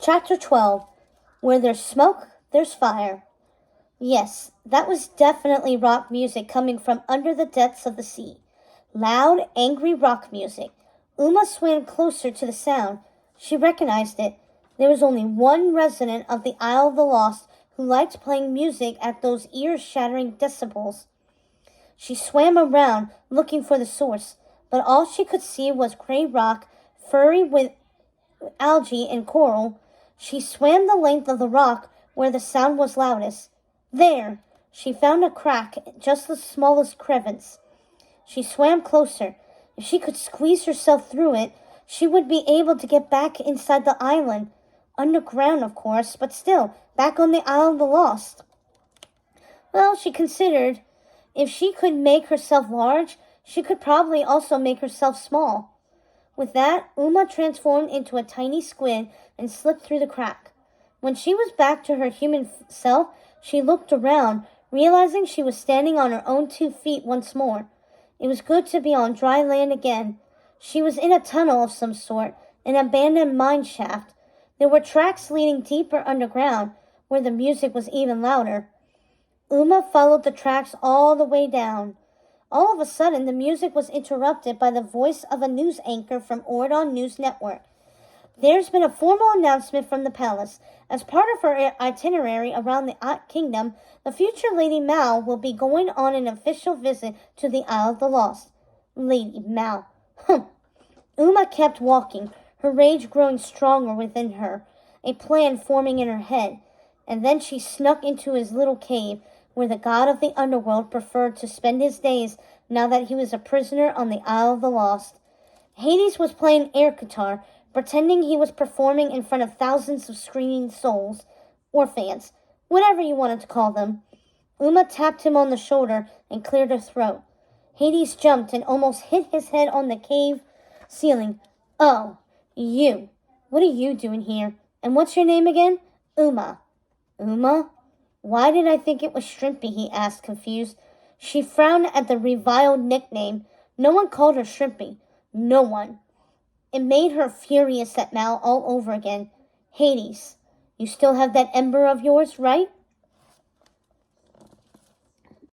Chapter 12. Where there's smoke, there's fire. Yes, that was definitely rock music coming from under the depths of the sea. Loud, angry rock music. Uma swam closer to the sound. She recognized it. There was only one resident of the Isle of the Lost who liked playing music at those ear-shattering decibels. She swam around, looking for the source, but all she could see was gray rock, furry with algae and coral. She swam the length of the rock where the sound was loudest. There! She found a crack, just the smallest crevice. She swam closer. If she could squeeze herself through it, she would be able to get back inside the island. Underground, of course, but still, back on the Isle of the Lost. Well, she considered, if she could make herself large, she could probably also make herself small. With that, Uma transformed into a tiny squid and slipped through the crack. When she was back to her human self, she looked around, realizing she was standing on her own 2 feet once more. It was good to be on dry land again. She was in a tunnel of some sort, an abandoned mine shaft. There were tracks leading deeper underground, where the music was even louder. Uma followed the tracks all the way down. All of a sudden, the music was interrupted by the voice of a news anchor from Ordon News Network. There's been a formal announcement from the palace. As part of her itinerary around the kingdom, the future Lady Mao will be going on an official visit to the Isle of the Lost. Lady Mao. Uma kept walking, her rage growing stronger within her, a plan forming in her head. And then she snuck into his little cave, where the god of the underworld preferred to spend his days now that he was a prisoner on the Isle of the Lost. Hades was playing air guitar, pretending he was performing in front of thousands of screaming souls, or fans, whatever you wanted to call them. Uma tapped him on the shoulder and cleared her throat. Hades jumped and almost hit his head on the cave ceiling. Oh, you. What are you doing here? And what's your name again? Uma. Uma? Why did I think it was Shrimpy? He asked, confused. She frowned at the reviled nickname. No one called her Shrimpy. No one. It made her furious at Mal all over again. Hades, you still have that ember of yours, right?